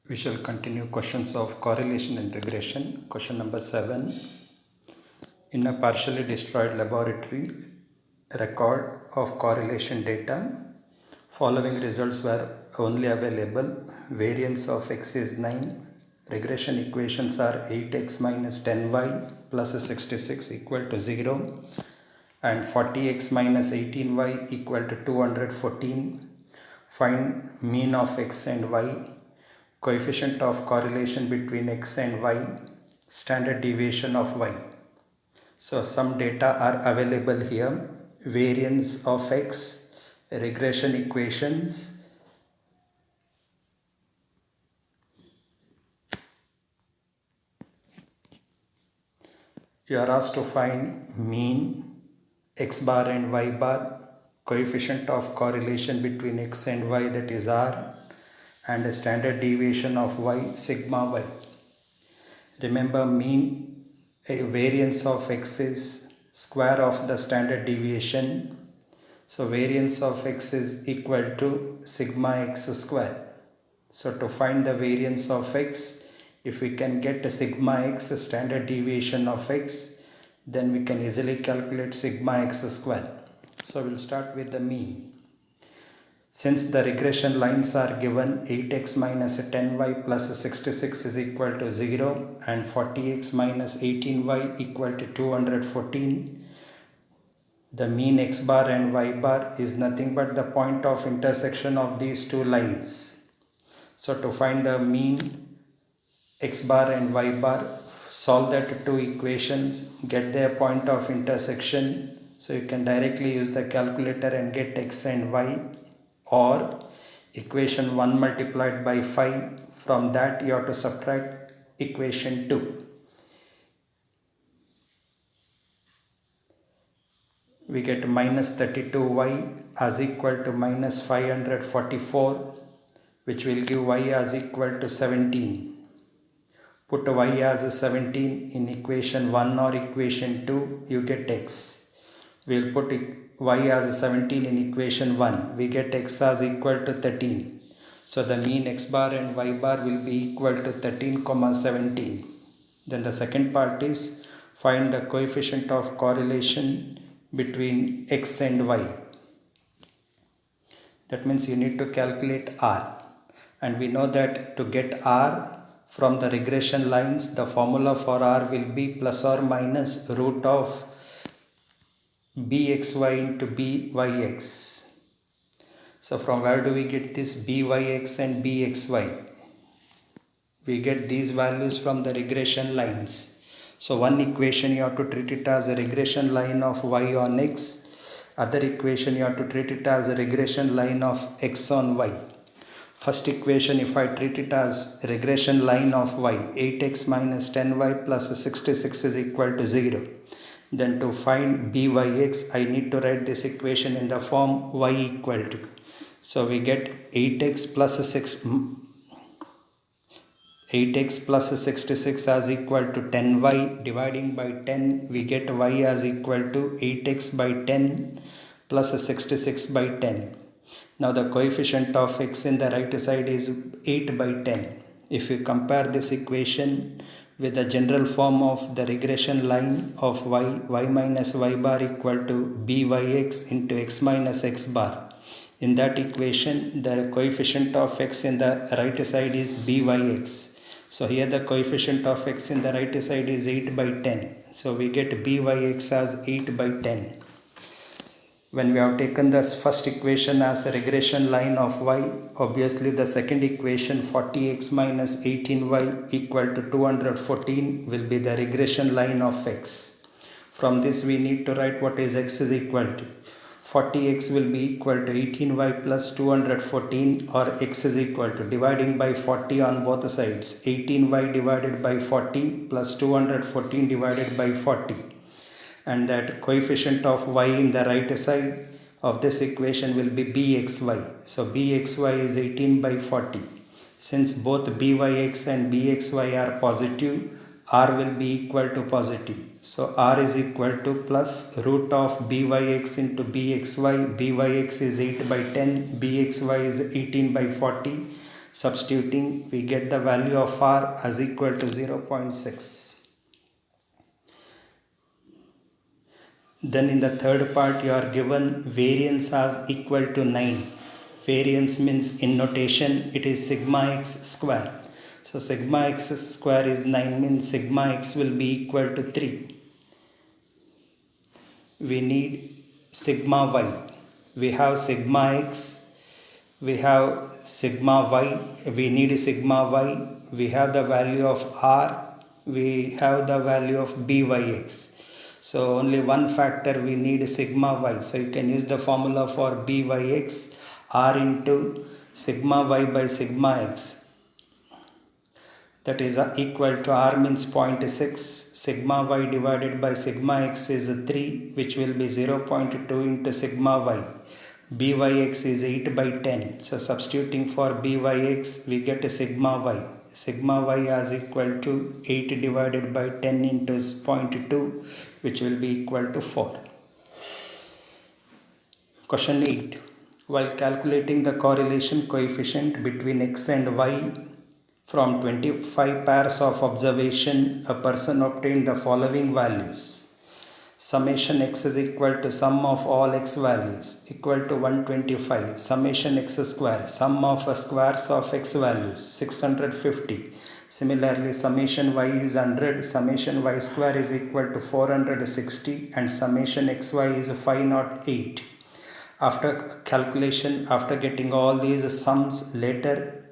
We shall continue questions of correlation and regression. Question number 7. In a partially destroyed laboratory record of correlation data, following results were only available. Variance of x is 9. Regression equations are 8x minus 10y plus 66 equal to 0 and 40x minus 18y equal to 214. Find mean of x and y, coefficient of correlation between x and y, standard deviation of y. So some data are available here. Variance of x, regression equations, you are asked to find mean, x bar and y bar, coefficient of correlation between x and y, that is r, and a standard deviation of y, sigma y. Remember, mean, a variance of x is square of the standard deviation. So variance of x is equal to sigma x square. So to find the variance of x, if we can get a sigma x, standard deviation of x, then we can easily calculate sigma x square. So we'll start with the mean. Since the regression lines are given, 8x minus 10y plus 66 is equal to 0 and 40x minus 18y equal to 214, the mean x bar and y bar is nothing but the point of intersection of these two lines. So to find the mean x bar and y bar, solve that two equations, get their point of intersection. So you can directly use the calculator and get x and y, or equation 1 multiplied by 5, from that you have to subtract equation 2. We get minus 32y as equal to minus 544, which will give y as equal to 17. Put y as 17 in equation 1 or equation 2, you get x. We will put y as 17 in equation 1, we get x as equal to 13. So the mean x bar and y bar will be equal to 13, 17. Then the second part is find the coefficient of correlation between x and y. That means you need to calculate r. And we know that to get r from the regression lines, the formula for r will be plus or minus root of bxy into byx. So from where do we get this byx and bxy? We get these values from the regression lines. So one equation you have to treat it as a regression line of y on x. Other equation you have to treat it as a regression line of x on y. First equation, if I treat it as regression line of y, 8x minus 10y plus 66 is equal to 0. Then to find byx, I need to write this equation in the form y equal to. So we get 8x plus 66 as equal to 10y, dividing by 10, we get y as equal to 8x by 10 plus 66 by 10. Now the coefficient of x in the right side is 8 by 10. If you compare this equation with the general form of the regression line of y minus y bar equal to byx into x minus x bar. In that equation, the coefficient of x in the right side is byx. So here the coefficient of x in the right side is 8 by 10. So we get byx as 8 by 10. When we have taken the first equation as a regression line of y, obviously the second equation 40x minus 18y equal to 214 will be the regression line of x. From this we need to write what is x is equal to. 40x will be equal to 18y plus 214, or x is equal to, dividing by 40 on both sides, 18y divided by 40 plus 214 divided by 40. And that coefficient of y in the right side of this equation will be bxy. So bxy is 18 by 40. Since both byx and bxy are positive, r will be equal to positive. So r is equal to plus root of byx into bxy. Byx is 8 by 10, bxy is 18 by 40. Substituting, we get the value of r as equal to 0.6. Then in the third part you are given variance as equal to 9. Variance means in notation it is sigma x square. So sigma x square is 9, means sigma x will be equal to 3. We need sigma y. We have sigma x, we have sigma y, we need sigma y, we have the value of r, we have the value of byx. So only one factor we need sigma y. So you can use the formula for byx, r into sigma y by sigma x. That is equal to r means 0.6. Sigma y divided by sigma x is 3, which will be 0.2 into sigma y. Byx is 8 by 10. So substituting for byx, we get a sigma y. Sigma y is equal to 8 divided by 10 into 0.2, which will be equal to 4. Question 8. While calculating the correlation coefficient between x and y from 25 pairs of observation, a person obtained the following values. Summation x is equal to sum of all x values equal to 125. Summation x square, sum of squares of x values 650. Similarly, summation y is 100, summation y square is equal to 460, and summation xy is 508. After calculation, after getting all these sums later,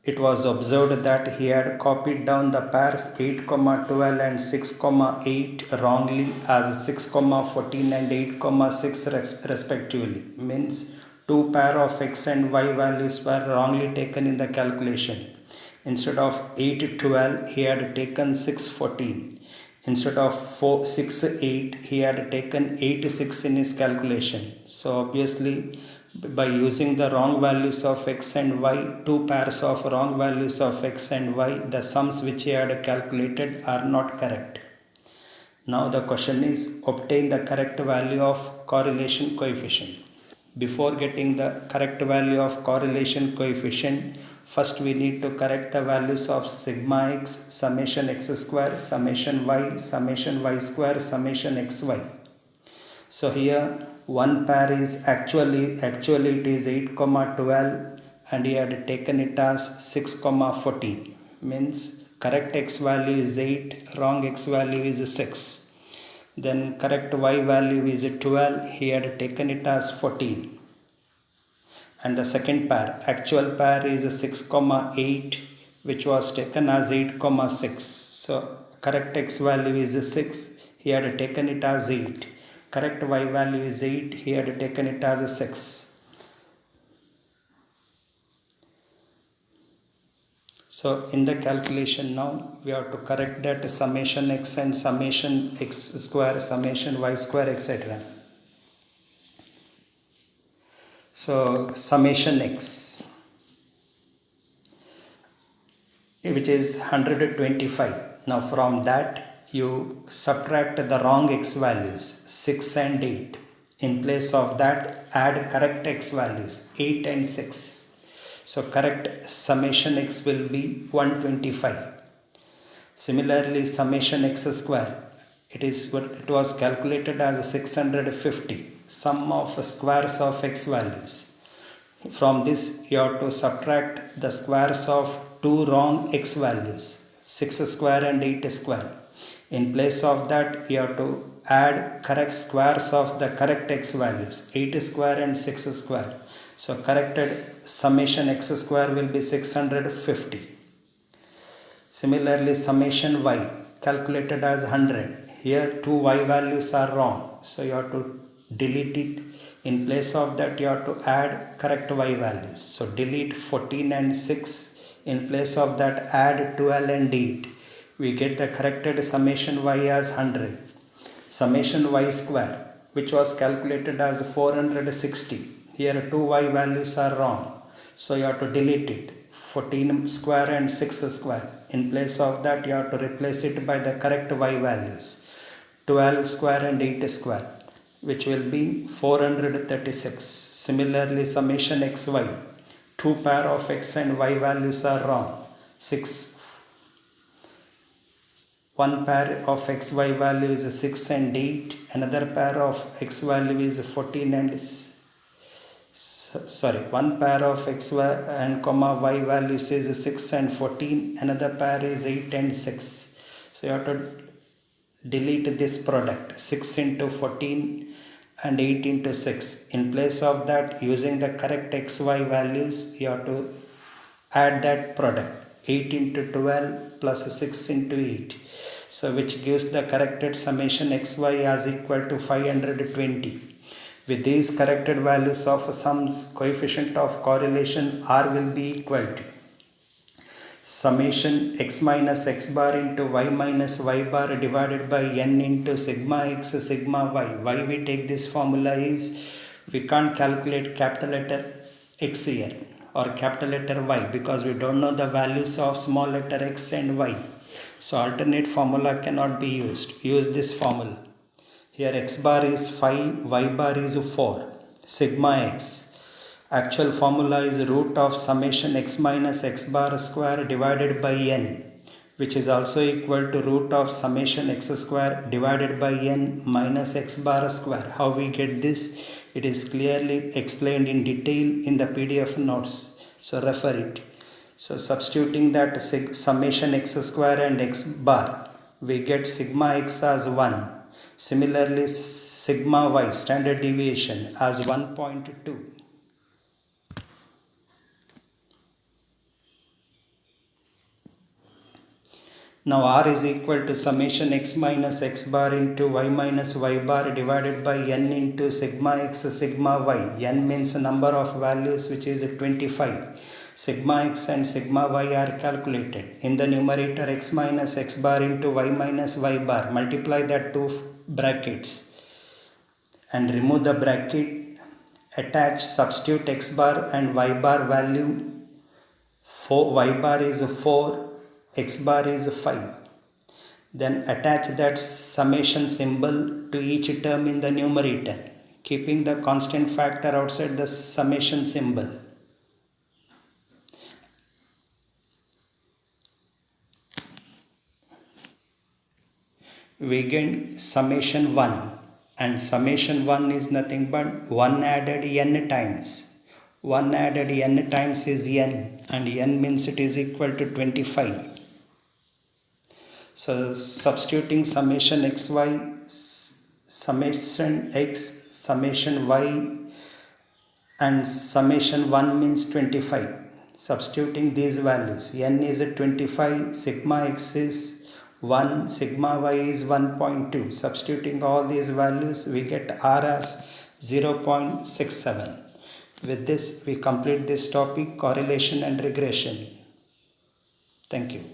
it was observed that he had copied down the pairs 8, 12 and 6, 8 wrongly as 6, 14 and 8, 6 respectively. Means two pair of x and y values were wrongly taken in the calculation. Instead of 8, 12, he had taken 6, 14. Instead of 4, 6, 8, he had taken 8, 6 in his calculation. So obviously, by using the wrong values of x and y, two pairs of wrong values of x and y, the sums which he had calculated are not correct. Now the question is, obtain the correct value of correlation coefficient. Before getting the correct value of correlation coefficient, first we need to correct the values of sigma x, summation x square, summation y square, summation xy. So here one pair is actually it is 8, 12, and he had taken it as 6, 14. Means correct x value is 8, wrong x value is 6. Then correct y value is 12, he had taken it as 14. And the second pair, actual pair is 6, 8, which was taken as 8, 6. So correct x value is 6, he had taken it as 8. Correct y value is 8, he had taken it as 6. So in the calculation now, we have to correct that summation x and summation x square, summation y square, etc. So summation x, which is 125. Now from that, you subtract the wrong x values 6 and 8. In place of that, add correct x values 8 and 6. So correct summation x will be 125. Similarly, summation x square, it was calculated as 650. Sum of squares of x values. From this, you have to subtract the squares of two wrong x values 6 square and 8 square. In place of that, you have to add correct squares of the correct x values 8 square and 6 square. So corrected summation x square will be 650. Similarly, summation y calculated as 100. Here two y values are wrong, so you have to delete it. In place of that, you have to add correct y values. So delete 14 and 6. In place of that, add 12 and 8. We get the corrected summation y as 100. Summation y square, which was calculated as 460. Here two y values are wrong, so you have to delete it. 14 square and 6 square. In place of that, you have to replace it by the correct y values 12 square and 8 square, which will be 436. Similarly, summation xy two pair of x and y values are wrong. 6. One pair of xy value is 6 and 8. Another pair of x value is 14 and one pair of x and y values is 6 and 14. Another pair is 8 and 6. So you have to delete this product, 6 into 14 and 8 into 6. In place of that, using the correct xy values, you have to add that product, 8 into 12 plus 6 into 8. So which gives the corrected summation xy as equal to 520. With these corrected values of sums, coefficient of correlation R will be equal to summation x minus x bar into y minus y bar divided by n into sigma x sigma y. Why we take this formula is we can't calculate capital letter x here or capital letter y because we don't know the values of small letter x and y. So alternate formula cannot be used. Use this formula. Here x bar is 5, y bar is 4, sigma x. Actual formula is root of summation x minus x bar square divided by n, which is also equal to root of summation x square divided by n minus x bar square. How we get this? It is clearly explained in detail in the PDF notes. So refer it. So substituting that summation x square and x bar, we get sigma x as 1. Similarly, sigma y, standard deviation, as 1.2. Now R is equal to summation x minus x bar into y minus y bar divided by n into sigma x sigma y. N means number of values, which is 25. Sigma x and sigma y are calculated. In the numerator, x minus x bar into y minus y bar. Multiply that two brackets and remove the bracket. Attach, substitute x bar and y bar value. Y bar is 4, x bar is 5. Then attach that summation symbol to each term in the numerator, keeping the constant factor outside the summation symbol. We gain summation 1, and summation 1 is nothing but 1 added n times. 1 added n times is n, and n means it is equal to 25. So substituting summation xy, summation x, summation y and summation 1 means 25. Substituting these values, n is 25, sigma x is 1, sigma y is 1.2. Substituting all these values, we get R as 0.67. With this, we complete this topic, correlation and regression. Thank you.